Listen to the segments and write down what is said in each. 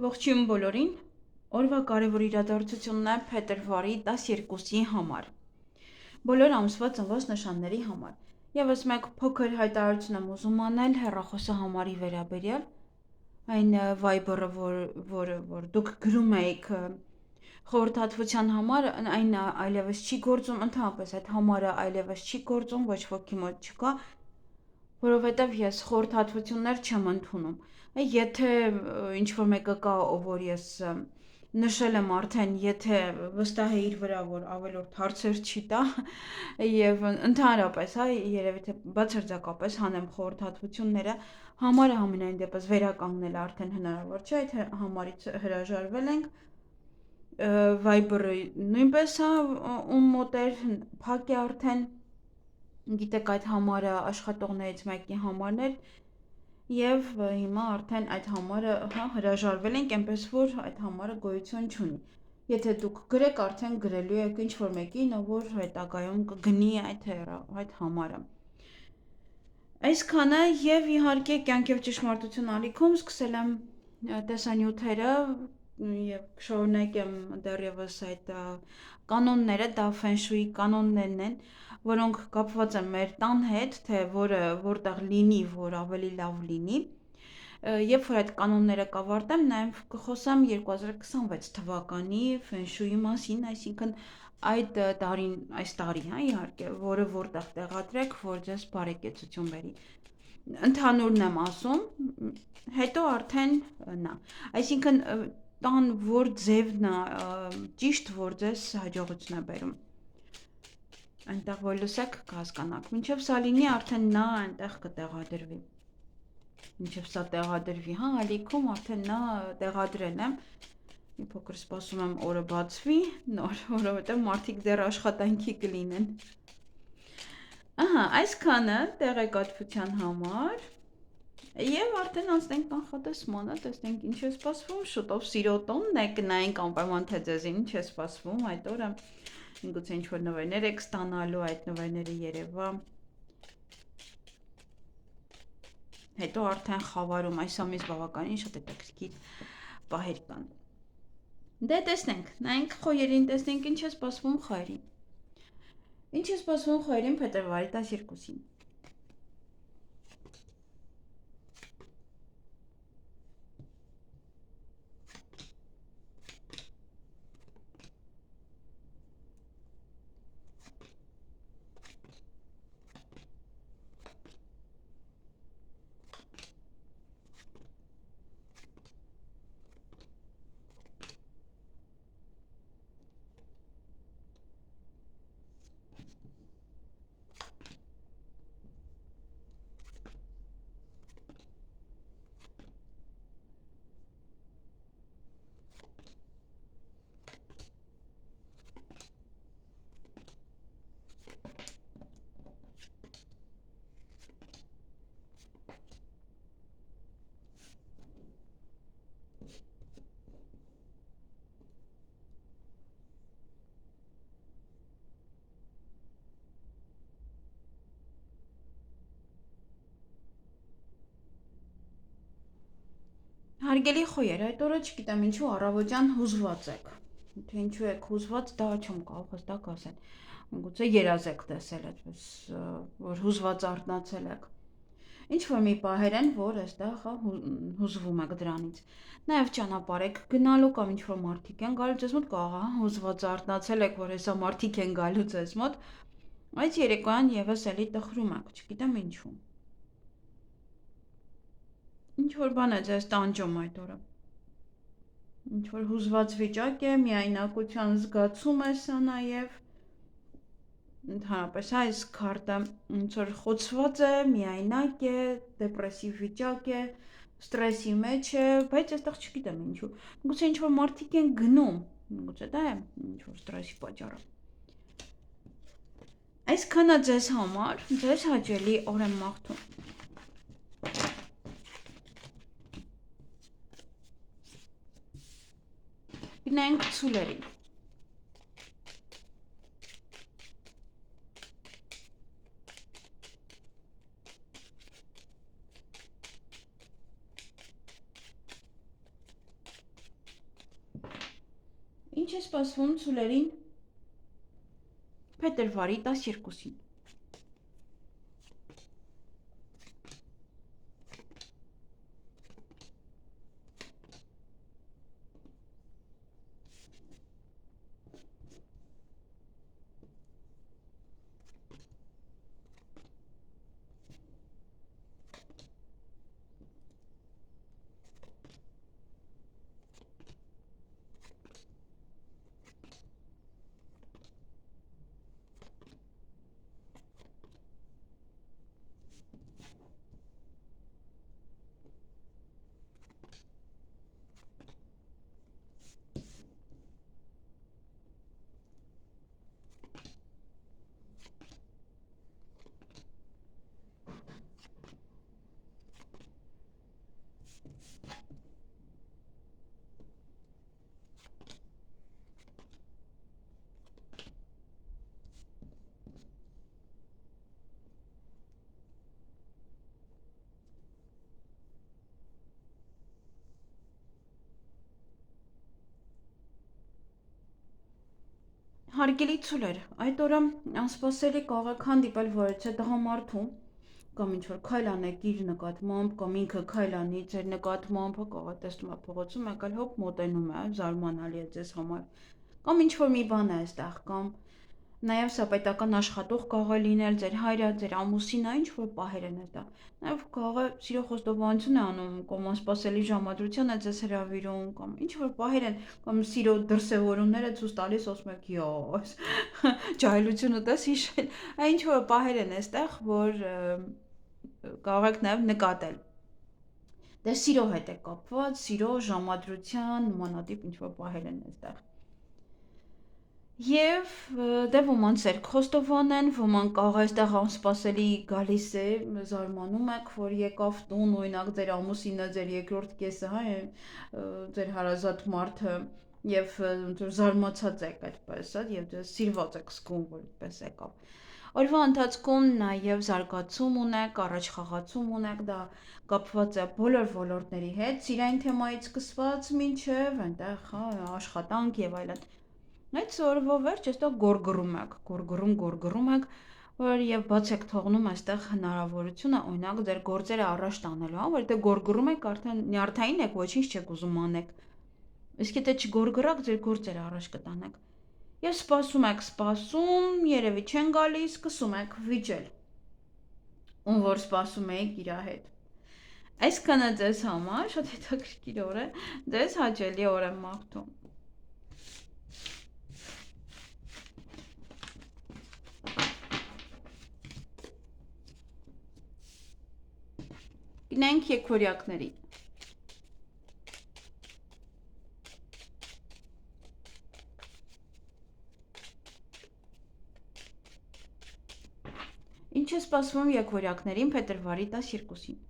Ողջույն բոլորին, օրվա կարևոր իրադարձությունն է փետրվարի 12-ի համար, բոլոր ամսվա ծնված նշանների համար։ Եվս մեկ փոքր հայտարարություն եմ ուզում անել հեռախոսը համարի վերաբերյալ, այն Viber-ը, որ դուք գրում եք խորհրդատվության համար, այն այլևս չի գործում, ընդհանրապես այդ համարը այլևս չի գործում, ոչ ոքի մոտ չկա, որովհետև ես խորհրդատվություններ չեմ ընդունում։ Եթե ինչ-որ մեկը կա, որ ես նշել եմ արդեն, եթե վստահ է իր վրա, որ ավելորդ հարցեր չի տա, եւ ընդհանրապես, երևի թե բացարձակապես հանեմ խորհրդատվությունները, համարը համենայն դեպս վերականգնել արդեն հնարավոր չէ, այդ համարից հրաժարվել ենք, Viber-ը նույնպես ում մոտ էր, փակ է արդեն, գիտեք այդ համարը աշխատողներից մեկի համարն էր, եւ հիմա արդեն այդ համարը հրաժարվել ենք, այնպես որ այդ համարը գոյություն չունի։ Եթե դուք գրեք, արդեն գրելու եք ինչ-որ մեկին, որ հետագայում կգնի այդ համարը։ Այսքանը եւ իհարկե կյանք եւ ճշմարտություն ալիքում սկսել եմ տեսանյութերը եւ շարունակեմ դեռևս այդ կանոնները, դա ֆենշուի կանոններն են, որոնք կապված են մեր տան հետ, թե որտեղ լինի, որ ավելի լավ լինի։ Երբ որ այդ կանոնները կավարտեմ, նաև կխոսեմ 2026 թվականի ֆենշուի մասին, այսինքն այս տարի, իհարկե, որը որտեղ տեղադրեք, որ ձեզ բարեկեցություն բերի։ Ընդհանուրն եմ ասում, հետո արդեն այսինքն տան որ ձևն է ճիշտ, որ ձեզ հաջողություն է բերում։ Այնտեղ որ լսեք կհասկանաք, մինչև սա լինի, արդեն նա այնտեղ կտեղադրվի։ Մինչև սա տեղադրվի, ալիքում արդեն նա տեղադրել եմ, մի փոքր սպասում եմ օրը բացվի, նոր, որովհետև մարդիկ դեռ աշխատանքի կլինեն։ Այսքանը տեղեկատվության համար, եւ արդեն անցնենք կանխատեսմանը, տեսնենք ինչ է սպասվում, շուտով սիրո տոնն է, կնայենք անպայման թե ձեզ ինչ է սպասվում այդ օրը, գուցե ինչ-որ նվերներ եք ստանալու, այդ նվերները երևա։ Հետո արդեն խավարում այս ամիս բավականին շատ հետաքրքիր պահեր կան։ Դե տեսնենք, նայենք խոյերին, տեսնենք ինչ է սպասվում խոյերին։ Ինչ է սպասվում խոյերին փետրվարի 12-ին։ Հարգելի խոյեր, այդ օրը չգիտեմ ինչու առավոտյան հուզված եք, թե ինչու եք հուզված, դա չեմ կարող հստակ ասել, գուցե երազ եք տեսել այդպես, որ հուզված արթնացել եք, ինչ-որ մի պահեր են, որ այստեղ հուզվում եք դրանից, նաև ճանապարհ եք գնալու կամ ինչ-որ մարդիկ են գալու ձեզ մոտ, կարող հուզված արթնացել եք, որ հեսա մարդիկ են գալու ձեզ մոտ, այս երեկոյան եւս էլի տխրում եք, չգիտեմ ինչու։ Ինչ-որ բան է ձեզ տանջում այդ օրը։ Ինչ-որ հուզված վիճակ է, միայնակության զգացում է սա նաև։ Ընդհանրապես այս քարտը ինչ-որ խոցված է, միայնակ է, դեպրեսիվ վիճակ է, ստրեսի մեջ է, բայց այստեղ չգիտեմ ինչու։ Գուցե ինչ-որ մարդիկ են գնում, գուցե դա է ինչ-որ ստրեսի պատճառը։ Այսքանը ձեզ համար, ձեզ հաճելի օր եմ մաղթում։ Գնանք ցուլերին։ Ինչ է սպասվում ցուլերին փետրվարի 12-ին։ Հարգելի ցուլեր, այդ օրը անսպասելի կարող եք հանդիպել որևէ տղամարդու կամ ինչ-որ քայլ անեք իր նկատմամբ կամ ինքը քայլ անի ձեր նկատմամբ, կարող եք տեսնում եք փողոցում եկել հոп մոտենում է, զարմանալի է ձեզ համար, կամ ինչ-որ մի բան է այստեղ, կամ նաև սա պետական աշխատող կարող է լինել, ձեր հայրը, ձեր ամուսինը, ինչ-որ պահեր են դա։ Նաև կարող է սիրո խոստովանություն է անում, կամ անսպասելի ժամադրության է ձեզ հրավիրում, կամ ինչ-որ պահեր են, կամ սիրո դրսևորումները ցույց տալիս, ասում եք, «Յո, ջահելությունը տես հիշել»։ Այն ինչ-որ պահեր են այստեղ, որ կարող եք նաև նկատել։ Դե սիրո հետ է կապված, սիրո ժամադրության նմանատիպ ինչ-որ պահեր են այստեղ։ Եվ դե ոմանց երկ խոստովան են, ոմանք կարող է այստեղ անսպասելի գալիս է, զարմանում եք, որ եկավ տուն, օրինակ ձեր ամուսինը, ձեր երկրորդ կեսը, հա, ձեր հարազատ մարդը, եւ զարմացած եք այդպես, հա, եւ դե սիրված եք զգում, որ այդպես եկավ։ Օրվա ընթացքում նաև զարգացում ունեք, առաջխաղացում ունեք, դա կապված է բոլոր ոլորտների հետ, սիրային թեմայից սկսված մինչև այնտեղ, հա, աշխատանք եւ այլն։ Այդ օրվա վերջ այստեղ գորգռում եք, որ եւ բաց եք թողնում այստեղ հնարավորությունը, օրինակ ձեր գործերը առաջ տանելու, հա, որ դե գորգռում եք, արդեն նյարդային եք, ոչինչ չեք ուզում անեք։ Իսկ եթե չգորգռաք, ձեր գործերը առաջ կտանեք։ Եվ սպասում, երևի չեն գալիս, սկսում եք վիճել։ Ում որ սպասում եք իր հետ։ Այսքանը ձեզ համար շատ հետաքրքիր օր է, ձեզ հաճելի օր եմ մաղթում։ Գնանք եկորյակների։ Ինչ է սպասվում եկորյակներին փետրվարի 12-ին։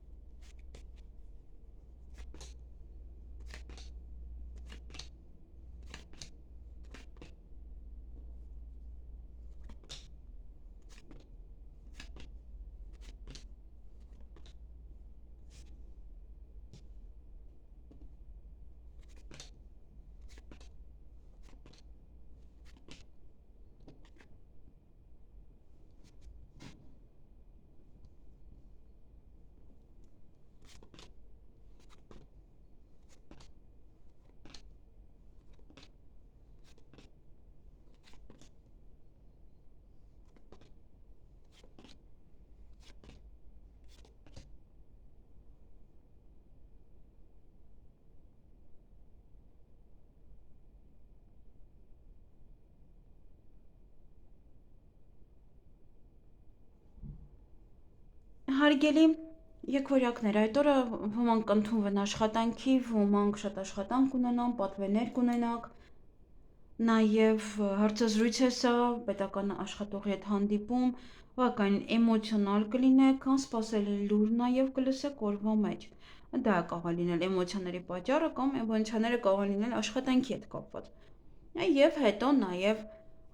Հարգելի եկորյակներ, այդ օրը ոմանք կընդունվեն աշխատանքի, ոմանք շատ աշխատանք ունենան, պատվերներ կունենաք, նաև հարցազրույց է սա, պետական աշխատողի հետ հանդիպում, բավականին էմոցիոնալ կլինեք, անսպասելի լուր նաև կլսեք օրվա մեջ։ Դա կարող է լինել էմոցիաների պատճառը կամ էմոցիաները կարող են լինել աշխատանքի հետ կապված։ Եվ հետո նաև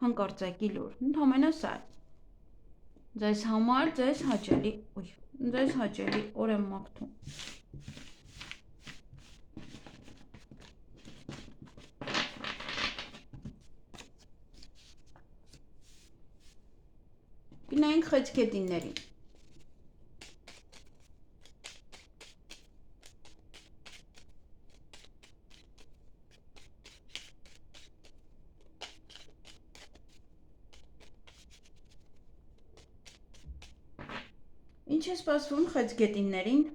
հանկարծակի լուր։ Ընդհանրապես սա է։ Ձեզ համար ձեզ հաճելի օր եմ մաղթում։ Կնայենք խեցգետիններին։ Ինչ է սպասվում խեցգետիններին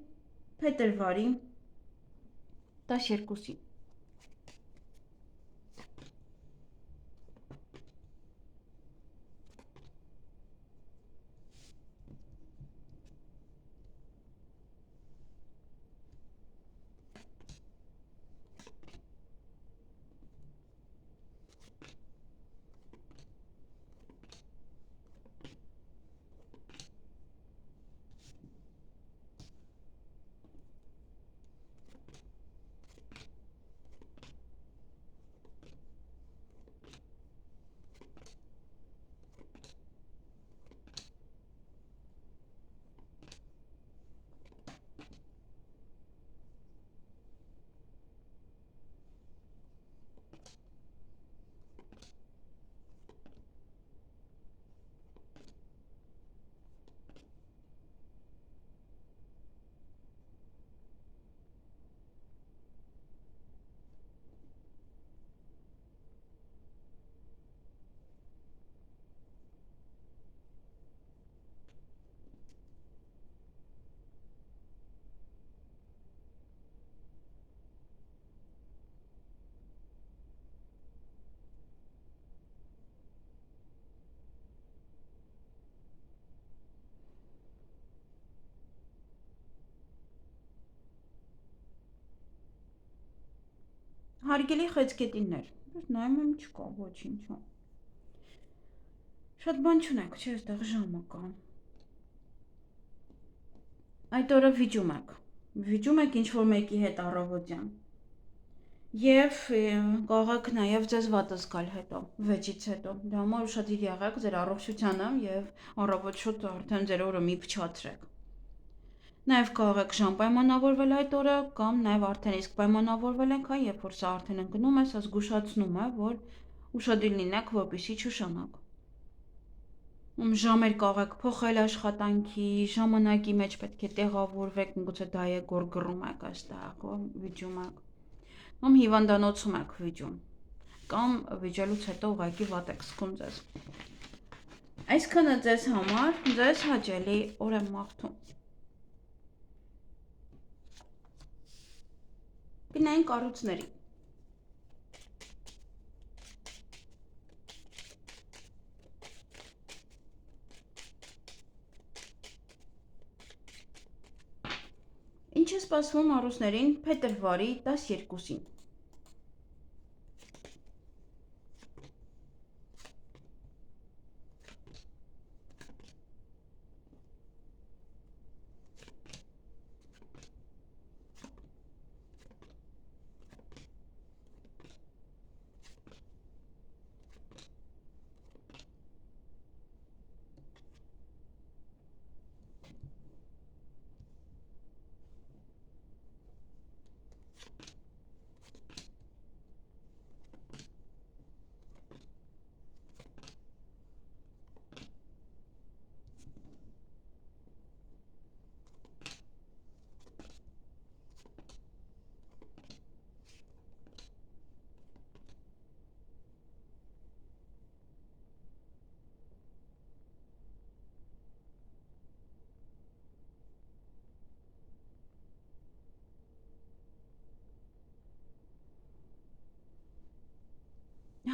փետրվարի 12-ին։ Հարգելի խեցգետիններ, նայում եմ չկա ոչինչ։ Շատ բան չունեք, չէ, այստեղ ժամը կա։ Այդ օրը վիճում եք ինչ-որ մեկի հետ առավոտյան։ Եվ կարող նաև ձեզ վատս գալ հետո, վեճից հետո։ Դա համար ուշադիր եղեք ձեր առողջությանը եւ առավոտ շուտ արդեն ձեր օրը մի փչացրեք։ Նաև կարող եք ժամ պայմանավորվել այդ օրը կամ նաև արդեն իսկ պայմանավորվել եք, երբ որ սա արդեն ընկնում է, սա զգուշացնում է, որ ուշադիր լինեք, որպեսզի չուշանաք։ Ժամեր կարող եք փոխել աշխատանքի, ժամանակի մեջ պետք է տեղավորվեք, միգուցե դա է գորգռում եք այստեղ, վիճում եք, կամ հիվանդանոցում եք վիճում, կամ վիճելուց հետո ուղղակի վատ եք զգում ձեզ։ Այսքանը ձեզ համար, ձեզ հաճելի օր եմ մաղթում։ Գնային կառույցների։ Ինչ է սպասվում առուսներին փետրվարի 12-ին։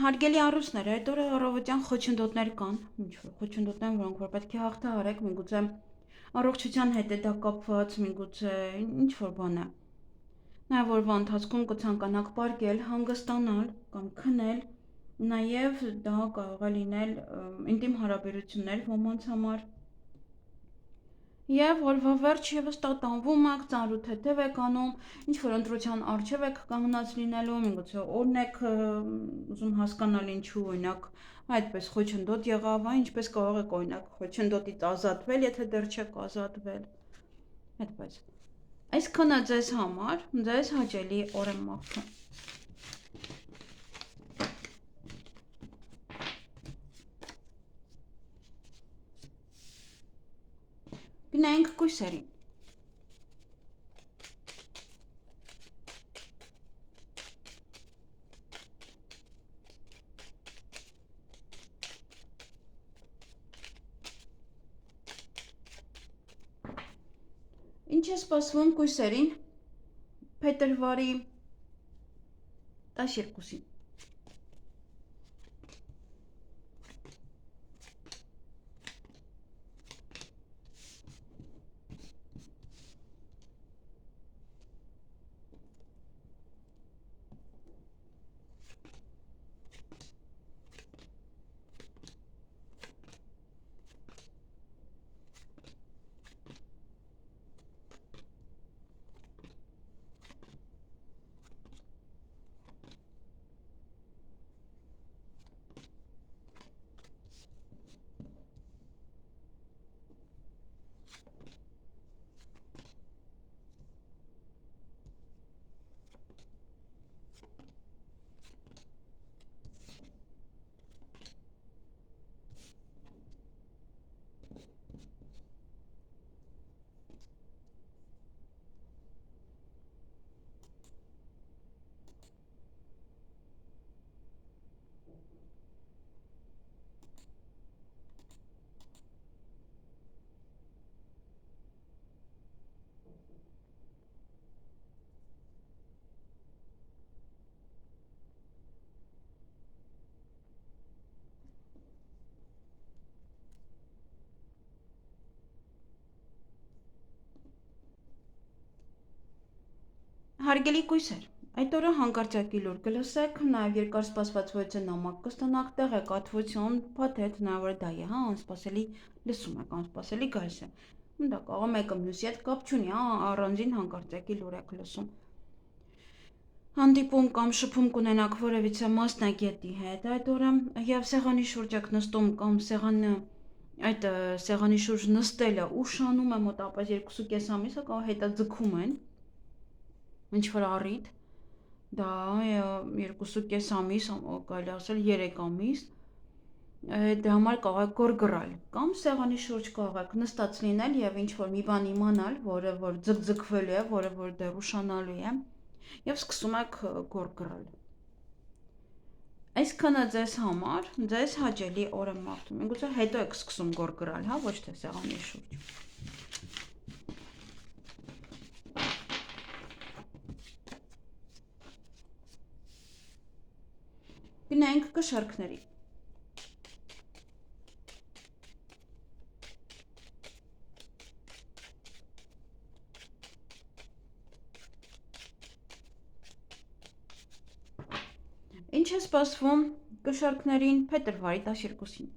Հարգելի առուսներ, այդ օրը առավոտյան խոչընդոտներ կան, ինչ-որ խոչընդոտներ, որոնք որ պետք է հաղթահարեք, միգուցե առողջության հետ է դա կապված, միգուցե ինչ-որ բան է։ Նաև օրվա ընթացքում կցանկանաք պարկել, հանգստանալ կամ քնել, նաև դա կարող է լինել ինտիմ հարաբերություններ ոմանց համար։ Եվ օրվա վերջ եւս տատանվում եք, ծանրութեթև եք անում, ինչ-որ ընտրության առջև եք կանգնած լինելու, միգուցե օրն եք ուզում հասկանալ ինչու, օրինակ, այդպես խոչընդոտ եղավ, ինչպես կարող եք օրինակ խոչընդոտից ազատվել, եթե դեռ չեք ազատվել։ Այդպես։ Այսքանը ձեզ համար, ձեզ հաճելի օր եմ մաղթում։ Գնայինք կույսերին։ Ինչ է սպասվում կույսերին փետրվարի 12-ին։ Հարգելի կույսեր, այդ օրը հանկարծակի լուր կլսեք, նաև երկար սպասված ոչ նամակ կստանաք, տեղեկատվություն, փաթեթ, հնարավոր դա է, հա, անսպասելի լսում եք, անսպասելի գալիս է։ Դա կարող մեկը մյուսի հետ կապ չունի, հա, առանձին հանկարծակի լուր եք լսում։ Հանդիպում կամ շփում կունենաք որևիցե մասնագետի հետ այդ օրը եւ սեղանի շուրջ եք նստում կամ այդ սեղանի շուրջ նստելը ուշանում է մոտավորապես 2.5 ամիսը կամ հետաձգում են ինչ որ առիթ, դա 2.5 ամիս, կարելի ասել 3 ամիս, դրա համար կարող եք գորգռալ կամ սեղանի շուրջ կարող եք նստած լինել եւ ինչ որ մի բան իմանալ, որը որ ձգձգվելու է, որը որ դեռ ուշանալու է եւ սկսում եք գորգռալ։ Այսքանը ձեզ համար, ձեզ հաճելի օր եմ մաղթում։ Միգուցե հետո եք սկսում գորգռալ, հա, ոչ թե սեղանի շուրջ։ Գնայինք կշարքների։ Ինչ է սպասվում կշարքներին փետրվարի 12-ին։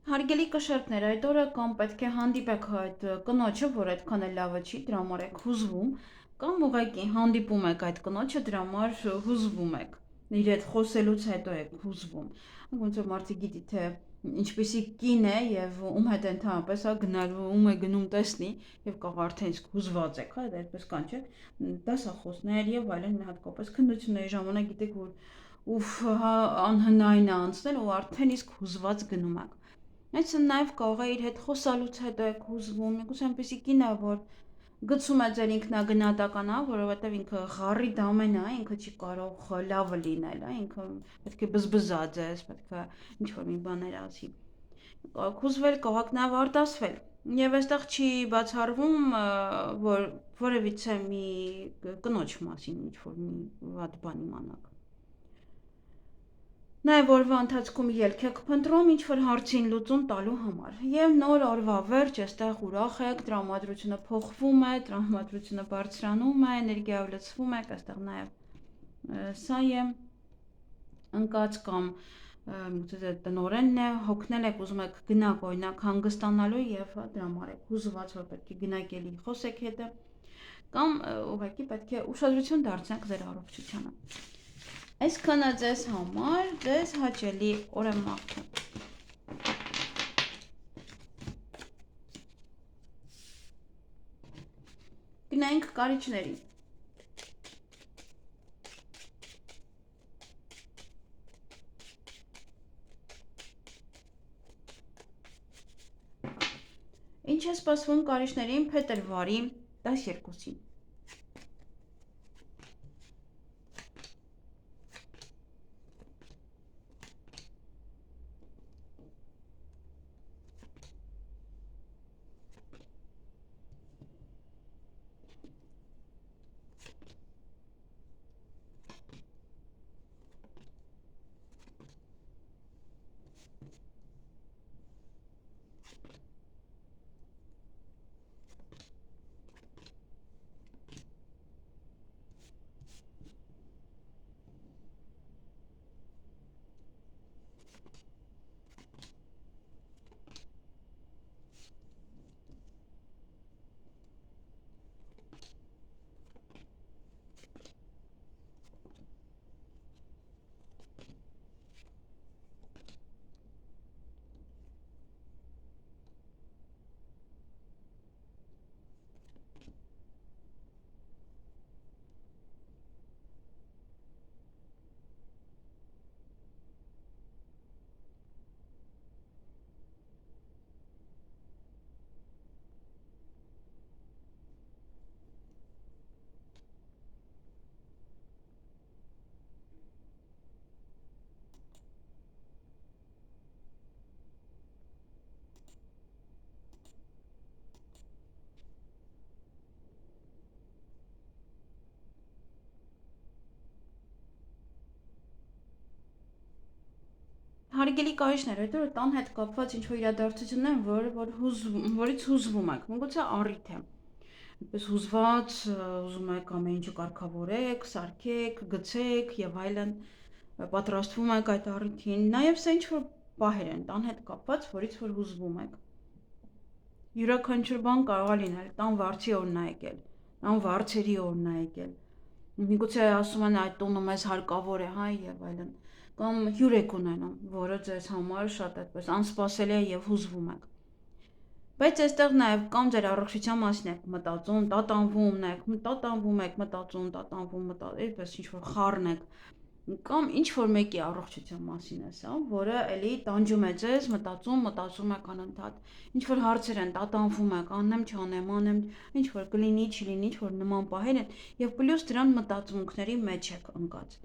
Հարգելի կշերտներ, այդ օրը կամ պետք է հանդիպեք այդ կնոջը, որ այդքան էլ լավը չի, դրա համար եք հուզվում, կամ ուղղակի հանդիպում եք այդ կնոջը, դրա համար հուզվում եք։ Իր հետ խոսելուց հետո եք հուզվում։ Ոնց որ մարդը գիտի թե ինչպեսի կին է եւ ում հետ ընդհանրապես հա գնալու, ում է գնում տեսնի եւ կարող արդեն իսկ հուզված եք, հա, դա այդպես կանչեք, դասախոսներ եւ այլն հատկապես քննությունների ժամանակ գիտեք որ ուֆ, հա անհնարին է անցնել ու արդեն իսկ հուզված գնում եք։ Այսինքն նաև կարող է իր հետ խոսալուց հետո եք հուզվում, միգուցե այնպեսի կին է, որ գցում է ձեր ինքնագնահատականը, որովհետև ինքը խառի դամեն է, ինքը չի կարող լավը լինել, ինքը պետք է բզբզա ձեզ, պետք է ինչ-որ մի բաներ ասի։ Կարող հուզվել, կարող նաև արտասվել։ Եվ այստեղ չի բացառվում, որ որևիցե մի կնոջ մասին ինչ-որ մի վատ բան իմանաք։ Նաև օրվա ընթացքում ելք եք փնտրում ինչ-որ հարցին լուծում տալու համար։ Եվ նոր օրվա վերջ, այստեղ ուրախ եք, տրամադրությունը փոխվում է, տրամադրությունը բարձրանում է, էներգիայով լցվում եք, այստեղ նաև սա է ընկած կամ տնորենն է, հոգնել եք, ուզում եք գնաք օրինակ հանգստանալու եւ դրա համար եք հուզված, որ պետք է գնաք էլի խոսեք հետը կամ ուղղակի պետք է ուշադրություն դարձնեք ձեր առողջությանը։ Այսքանը ձեզ համար, ձեզ հաճելի օր եմ մաղթում։ Գնայինք կարիճներին։ Ինչ է սպասվում կարիճներին փետրվարի 12-ին։ Հարգելի կարիճներ, հետո տան հետ կապված ինչ-որ իրադարձություններ, որից հուզվում եք, միգուցե առիթ է։ Այդպես հուզված, ուզում եք ամեն ինչը կարգավորեք, սարքեք, գցեք եւ այլն, պատրաստվում եք այդ առիթին։ Նաեւ սա ինչ-որ պահեր են տան հետ կապված, որից որ հուզվում եք։ Յուրաքանչյուր բան կարող է լինել, տան վարձի օրն է եկել, տան վարձերի օրն է եկել։ Միգուցե ասում են այդ տունը մեզ հարկավոր է, հա, եւ այլն կամ հյուր եք ունենում, որը ձեզ համար շատ այդպես անսպասելի է եւ հուզվում եք։ Բայց այստեղ նաեւ կամ ձեր առողջության մասին եք մտածում, տատանվում եք, մտածում, տատանվում, այդպես ինչ-որ խառն եք, կամ ինչ-որ մեկի առողջության մասին է սա, որը էլի տանջում է ձեզ, մտածում եք անընդհատ, ինչ-որ հարցեր են, տատանվում եք, անեմ, չանեմ, անեմ, ինչ-որ կլինի, չլինի, ինչ-որ նման պահեր են, եւ պլյուս դրան մտածմունքների մեջ եք ընկած։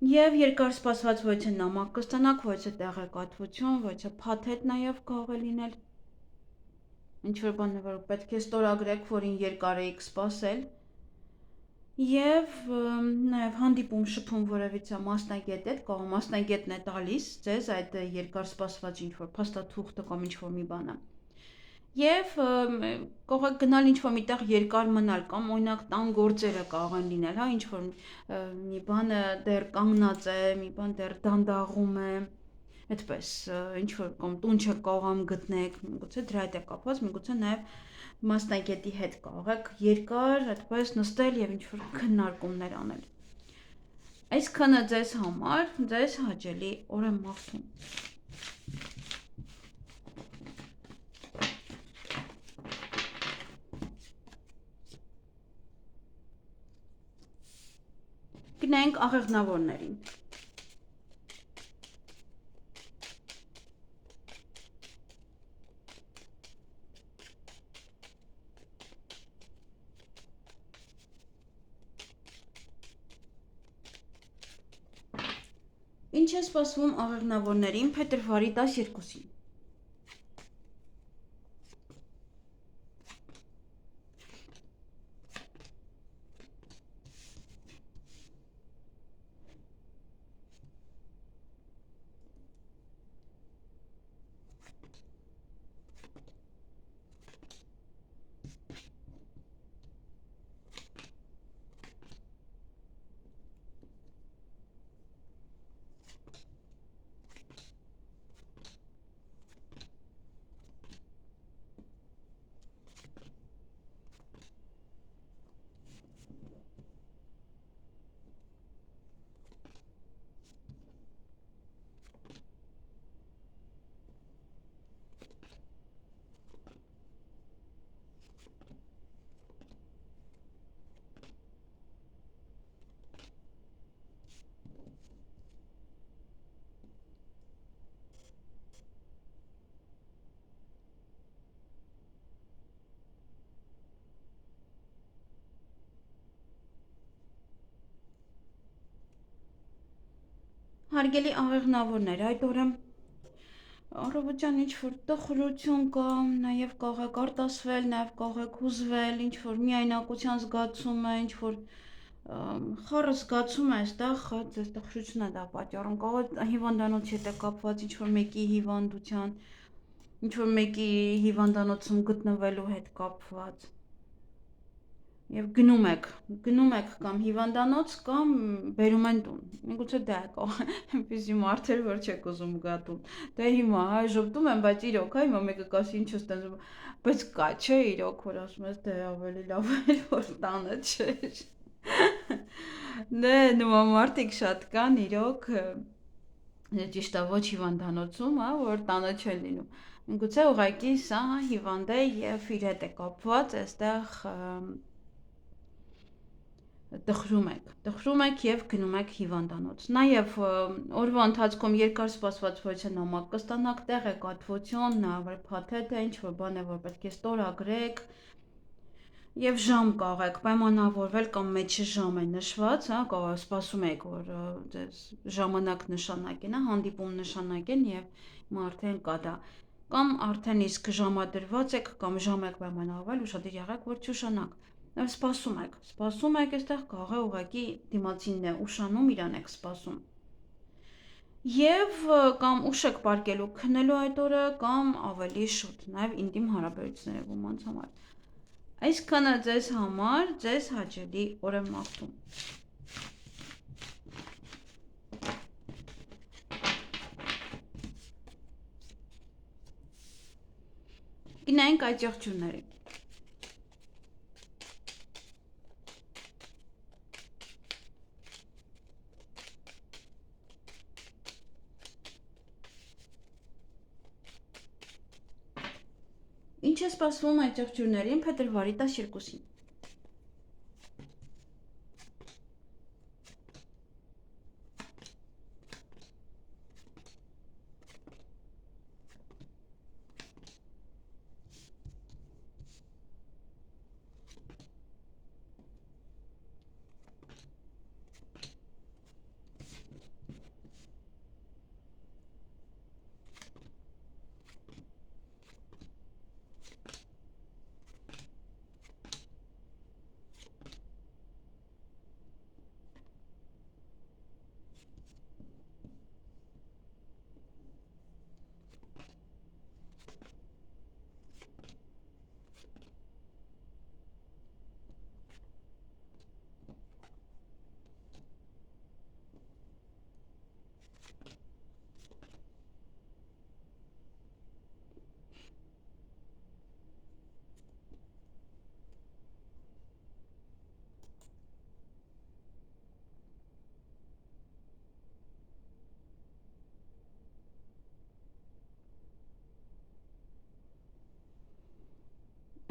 Եվ երկար սպասված ոչ է նամակ կստանաք, ոչ է տեղեկատվություն, ոչ է փաթեթ նաև կարող է լինել։ Ինչ-որ բան է, որ պետք է ստորագրեք, որին երկար էիք սպասել։ Եվ նաև հանդիպում շփում որևիցե մասնագետ հետ, կարող մասնագետն է տալիս ձեզ այդ երկար սպասված ինչ-որ փաստաթուղթը կամ ինչ-որ մի բանը։ Եվ կարող եք գնալ ինչ-որ միտեղ երկար մնալ կամ օրինակ տան գործերը կարող են լինել, հա, ինչ-որ մի բանը դեռ կանգնած է, մի բան դեռ դանդաղում է, այդպես ինչ-որ կամ տուն չեք կարող գտնեք, միգուցե դրա հետ է կապված, միգուցե նաև մասնագետի հետ կարող եք երկար այդպես նստել եւ ինչ-որ քննարկումներ անել։ Այսքանը ձեզ համար, ձեզ հաճելի օր եմ մաղթում։ Գնանք աղեղնավորներին։ Ինչ է սպասվում աղեղնավորներին փետրվարի 12-ին։ Հարգելի աղեղնավորներ, այդ օրը առավոտյան ինչ-որ տխրություն կա, նաև կարող եք արտասվել, նաև կարող եք հուզվել, ինչ-որ միայնակության զգացում է, ինչ-որ խառը զգացում է այստեղ, ձեզ տխրությունը դա պատճառում, կարող է հիվանդանոցի հետ է կապված, ինչ-որ մեկի հիվանդության, ինչ-որ մեկի հիվանդանոցում գտնվելու հետ կապված։ Եվ գնում եք կամ հիվանդանոց կամ բերում են տուն։ Միգուցե դա է կարող այնպեսի մարդեր, որ չեք ուզում գա տուն։ Դե հիմա հա ժպտում եմ, բայց իրոք հա հիմա մեկը կասի ինչ ես տես, բայց կա չէ իրոք, որ ասում ես դե ավելի լավ էր որ տանը չէր։ Դե նման մարդիկ շատ կան իրոք, ճիշտ է ոչ հիվանդանոցում, հա, որ տանը չեն լինում։ Միգուցե ուղղակի սա հիվանդ է եւ իր հետ է կապված, այստեղ տխրում եք եւ գնում եք հիվանդանոց։ Նաեւ օրվա ընթացքում երկար սպասված ոչ նամակ կստանաք, տեղեկատվություն, նավեր փաթեթ է, ինչ-որ բան է, որ պետք է ստորագրեք եւ ժամ կարող եք պայմանավորվել կամ մեջը ժամ է նշված, հա, կարող սպասում եք, որ ձեզ ժամանակ նշանակեն, հա, հանդիպում նշանակեն եւ հիմա արդեն կա դա կամ արդեն իսկ ժամադրված եք կամ ժամ եք պայմանավորվել, ուշադիր եղեք, որ չուշանաք։ Սպասում եք, այստեղ կարող է ուղղակի դիմացինն է ուշանում, իրան եք սպասում։ Եվ կամ ուշ եք պարկելու քնելու այդ օրը կամ ավելի շուտ, նաև ինտիմ հարաբերություններ ոմանց համար։ Այսքանը ձեզ համար, ձեզ հաճելի օր եմ մաղթում։ Գնանք այդ եղջյուրների։ Ինչ է սպասվում այդ եղջյուրներին փետրվարի 12-ին։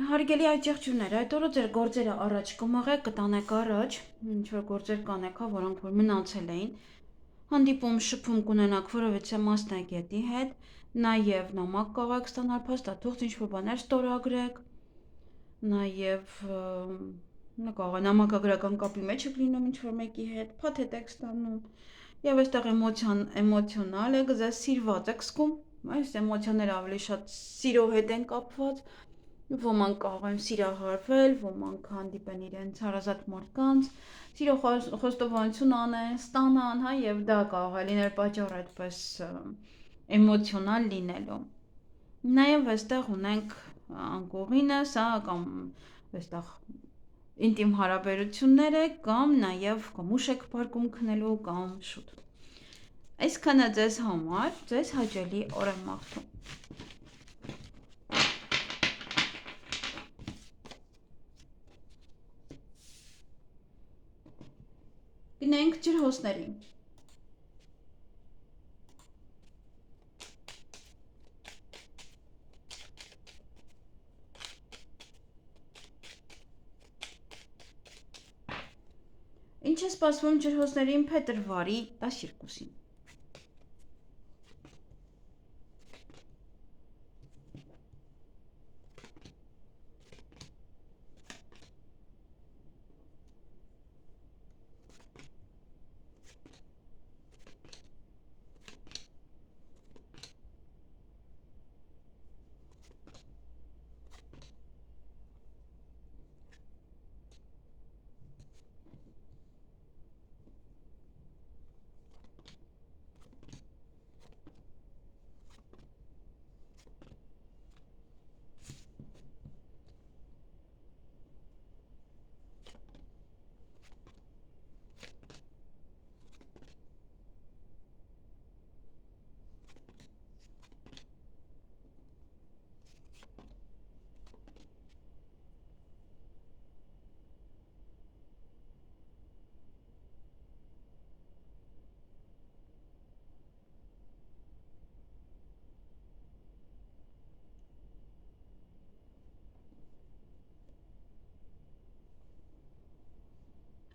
Հարգելի այդ եղջյուրներ, այդ օրը ձեր գործերը առաջ կմղեք, կտանեք առաջ, ինչ որ գործեր կանեք, հա, որոնք որ մնացել էին, հանդիպում շփում կունենաք որևիցե մասնագետի հետ, նաև նամակ կարող եք ստանալ փաստաթուղթ, ինչ որ բաներ ստորագրեք, նաև կարող է նամակագրական կապի մեջ եք լինում ինչ որ մեկի հետ, փաթեթ եք ստանում Եվ այստեղ էմոցիոնալ եք, ձեզ սիրված եք զգում, այս էմոցիաները ավելի շատ սիրո հետ են կապված, ոմանք կարող են սիրահարվել, ոմանք հանդիպեն իրենց հարազատ մարդկանց, սիրո խոստովանություն անեն, ստանան, հա, եւ դա կարող է լինել պատճառ այդպես էմոցիոնալ լինելու։ Նաեւ այստեղ ունենք անկողինը, սա կամ այստեղ ինտիմ հարաբերություններ է կամ նաև կամ ուշ եք պարկում քնելու կամ շուտ։ Այսքանը ձեզ համար, ձեզ հաճելի օր եմ մաղթում։ Գնենք ջրհոսներին։ Ինչ է սպասվում ջրհոսներին փետրվարի 12-ին։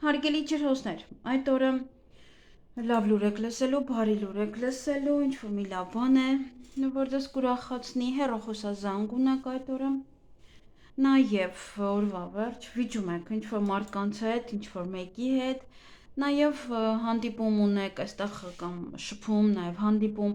Հարգելի ջրհոսներ, այդ օրը լավ լուր եք լսելու, բարի լուր եք լսելու, ինչ-որ մի լավ բան է, որ ձեզ կուրախացնի, հեռախոսազանգ ունեք այդ օրը։ Նաև օրվա վերջ վիճում եք ինչ-որ մարդկանց հետ, ինչ-որ մեկի հետ, նաև հանդիպում ունեք այստեղ կամ շփում, նաև հանդիպում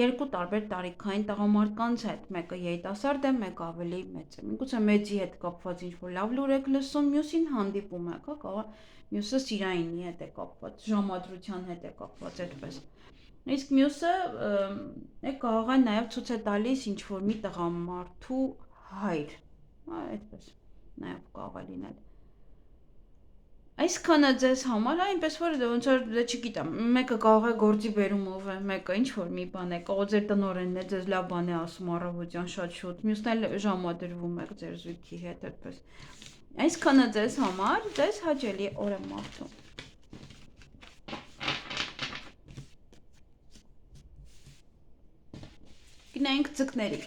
երկու տարբեր տարիքային տղամարդկանց հետ, մեկը երիտասարդ է, մեկը ավելի մեծ է։ Միգուցե մեծի հետ կապված ինչ-որ լավ լուր եք լսում, մյուսին հանդիպում եք, հա, կարող մյուսը սիրայինի հետ է կապված, ժամադրության հետ է կապված այդպես։ Իսկ մյուսը կարող է նաև ցույց է տալիս ինչ-որ մի տղամարդու հայր, հա, այդպես նաև կարող է լինել։ Այսքանը ձեզ համար, այնպես որ ոնց որ չգիտեմ, մեկը կարող է գործի բերումով է, մեկը ինչ որ մի բան է, կարող ձեր տնօրենն է ձեզ լավ բան է ասում առավոտյան շատ շուտ, մյուսն էլ ժամադրվում եք ձեր զույգի հետ այդպես։ Այսքանը ձեզ համար, ձեզ հաճելի օր եմ մաղթում։ Գնանք ձկների։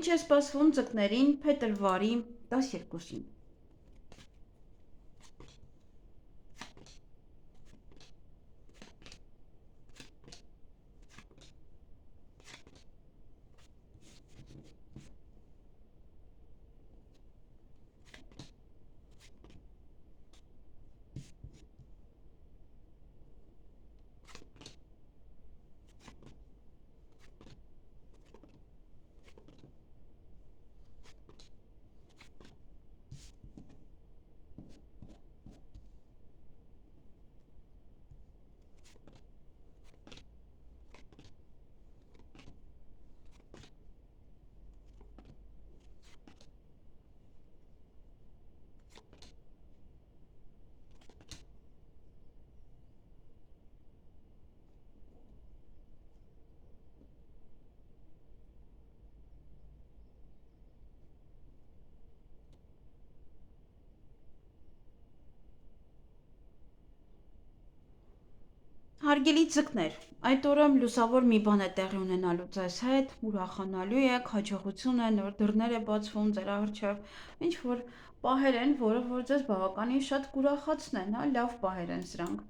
Ինչ է սպասվում ձկներին փետրվարի 12-ին։ Հարգելի ձկներ, այդ օրը լուսավոր մի բան է տեղի ունենալու ձեզ հետ, ուրախանալու եք, հաջողություն է, նոր դռներ է բացվում ձեր առջև, ինչ որ պահեր են, որը որ ձեզ բավականին շատ կուրախացնեն, հա, լավ պահեր են սրանք։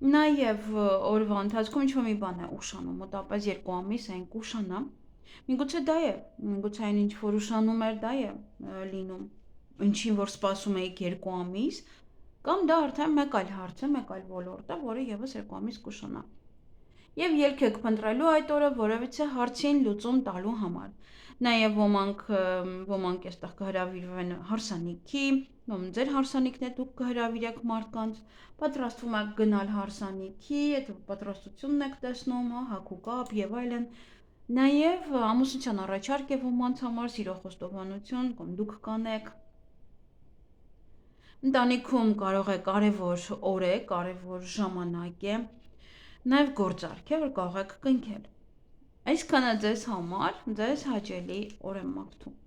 Նաև օրվա ընթացքում ինչ-որ մի բան է ուշանում, մոտավորապես 2 ամիս է ինք ուշանա։ Միգուցե դա է, միգուցե այն ինչ որ ուշանում էր, դա է լինում, ինչին որ սպասում էիք 2 ամիս, կամ դա արդեն մեկ այլ հարց է, մեկ այլ ոլորտ է, որը եւս 2 ամիս կուշանա։ Եվ ելք եք փնտրելու այդ օրը որևիցե հարցին լուծում տալու համար։ Նաև ոմանք այստեղ կհրավիրվեն հարսանիքի, ձեր հարսանիքն է, դուք կհրավիրեք մարդկանց, պատրաստվում եք գնալ հարսանիքի, այդ պատրաստությունն եք տեսնում, հագ ու կապ եւ այլն։ Նաև ամուսնության առաջարկ է ոմանց համար, սիրո խոստովանություն, կամ դուք կանեք։ Ընտանիքում կարող է կարևոր օր է, կարևոր ժամանակ է, նաև գործարք է, որ կարող եք կնքել։ Այսքանը ձեզ համար, ձեզ հաճելի օր եմ մաղթում։